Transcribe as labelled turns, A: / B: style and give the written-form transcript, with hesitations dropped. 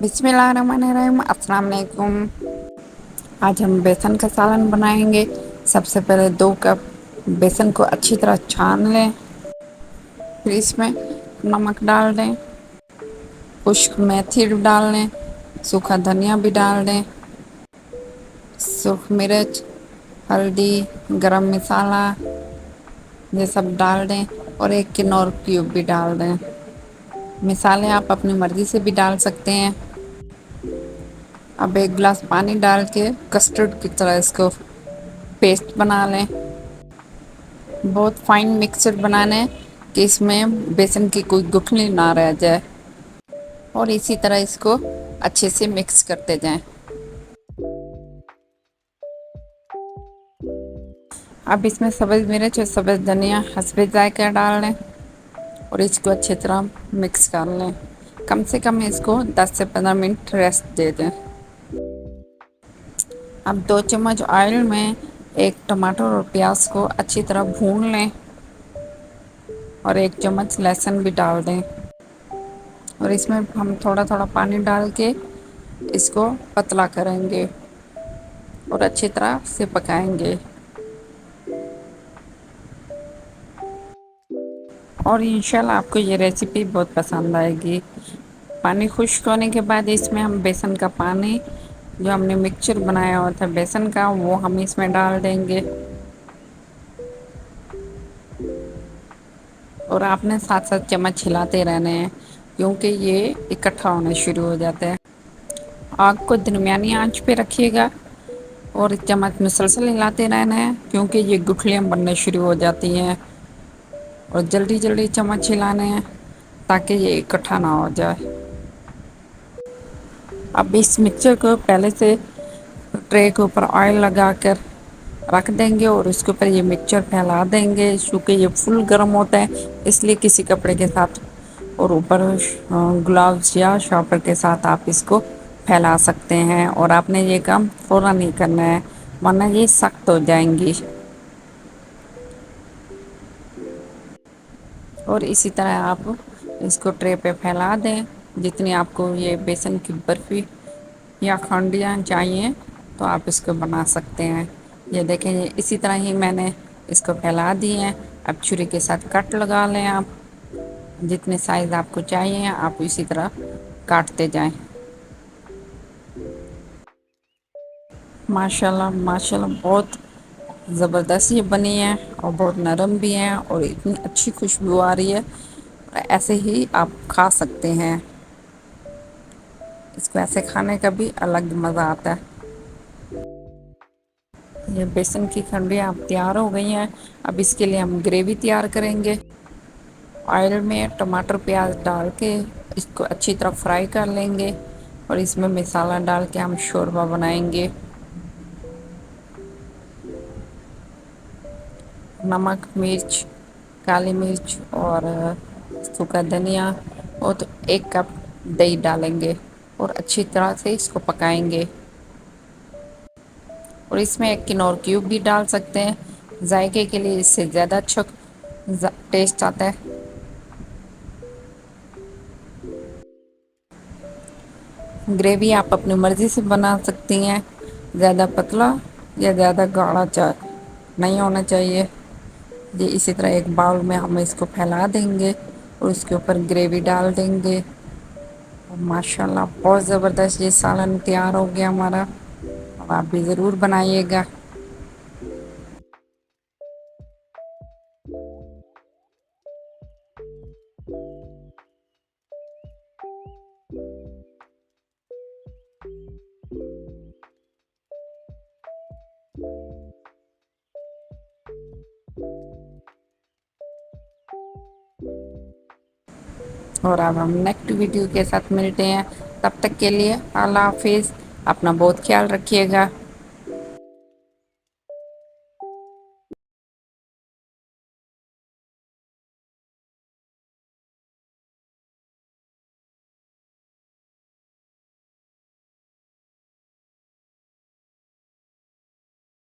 A: بسم اللہ الرحمن الرحیم، السلام علیکم۔ آج ہم بیسن کا سالن بنائیں گے۔ سب سے پہلے 2 کپ بیسن کو اچھی طرح چھان لیں، پھر اس میں نمک ڈال دیں، خشک میتھی ڈال دیں، سوکھا دھنیا بھی ڈال دیں، سرخ مرچ، ہلدی، گرم مسالہ یہ سب ڈال دیں، اور 1 کنور کیوب بھی ڈال دیں۔ مسالے آپ اپنی مرضی سے بھی ڈال سکتے ہیں۔ اب 1 گلاس پانی ڈال کے کسٹرڈ کی طرح اس کو پیسٹ بنا لیں۔ بہت فائن مکسچر بنانا ہے کہ اس میں بیسن کی کوئی گٹھلی نہ رہ جائے، اور اسی طرح اس کو اچھے سے مکس کرتے جائیں۔ اب اس میں سبز مرچ اور سبز دھنیا حسب ذائقہ ڈال لیں، اور اس کو اچھی طرح مکس کر لیں۔ کم سے کم اس کو 10 سے 15 منٹ ریسٹ دے دیں۔ اب 2 چمچ آئل میں 1 ٹماٹر اور پیاز کو اچھی طرح بھون لیں، اور 1 چمچ لہسن بھی ڈال دیں، اور اس میں ہم تھوڑا تھوڑا پانی ڈال کے اس کو پتلا کریں گے اور اچھی طرح سے پکائیں گے۔ اور انشاءاللہ آپ کو یہ ریسیپی بہت پسند آئے گی۔ پانی خشک ہونے کے بعد اس میں ہم بیسن کا پانی جو ہم نے مکسچر بنایا ہوا تھا بیسن کا، وہ ہم اس میں ڈال دیں گے، اور آپ نے ساتھ ساتھ چمچ ہلاتے رہنے ہیں کیونکہ یہ اکٹھا ہونا شروع ہو جاتا ہے۔ آگ کو درمیانی آنچ پہ رکھیے گا، اور چمچ مسلسل ہلاتے رہنا ہے کیونکہ یہ گٹھلیاں بننے شروع ہو جاتی ہیں، اور جلدی جلدی چمچ ہلانے ہیں تاکہ یہ اکٹھا نہ ہو جائے۔ اب اس مکسچر کو پہلے سے ٹرے کے اوپر آئل لگا کر رکھ دیں گے، اور اس کے اوپر یہ مکسچر پھیلا دیں گے چونکہ یہ فل گرم ہوتا ہے، اس لیے کسی کپڑے کے ساتھ اور اوپر گلوز یا شاپر کے ساتھ آپ اس کو پھیلا سکتے ہیں، اور آپ نے یہ کام فوراً نہیں کرنا ہے ورنہ یہ سخت ہو جائیں گی۔ اور اسی طرح آپ اس کو ٹرے پہ پھیلا دیں، جتنی آپ کو یہ بیسن کی برفی یا کھانڈیاں چاہیے تو آپ اس کو بنا سکتے ہیں۔ یہ دیکھیں، اسی طرح ہی میں نے اس کو پھیلا دی ہیں۔ اب چھری کے ساتھ کٹ لگا لیں، آپ جتنے سائز آپ کو چاہیے آپ اسی طرح کاٹتے جائیں۔ ماشاءاللہ ماشاءاللہ بہت زبردست یہ بنی ہے، اور بہت نرم بھی ہیں، اور اتنی اچھی خوشبو آ رہی ہے، ایسے ہی آپ کھا سکتے ہیں۔ اس کو ایسے کھانے کا بھی الگ مزہ آتا ہے۔ یہ بیسن کی کھنڈیاں اب تیار ہو گئی ہیں۔ اب اس کے لیے ہم گریوی تیار کریں گے۔ آئل میں ٹماٹر پیاز ڈال کے اس کو اچھی طرح فرائی کر لیں گے، اور اس میں مسالہ ڈال کے ہم شوربہ بنائیں گے۔ نمک، مرچ، کالی مرچ اور سوکھا دھنیا، اور 1 کپ دہی ڈالیں گے، اور اچھی طرح سے اس کو پکائیں گے۔ اور اس میں 1 کنور کیوب بھی ڈال سکتے ہیں، ذائقے کے لیے اس سے زیادہ اچھا ٹیسٹ آتا ہے۔ گریوی آپ اپنی مرضی سے بنا سکتی ہیں، زیادہ پتلا یا زیادہ گاڑھا نہیں ہونا چاہیے۔ یہ اسی طرح ایک باؤل میں ہم اس کو پھیلا دیں گے، اور اس کے اوپر گریوی ڈال دیں گے، اور ماشاءاللہ بہت زبردست یہ سالن تیار ہو گیا ہمارا۔ اب آپ بھی ضرور بنائیے گا۔ اور اب ہم نیکسٹ ویڈیو کے ساتھ ملتے ہیں، تب تک کے لیے اللہ حافظ۔ اپنا بہت خیال رکھیے گا۔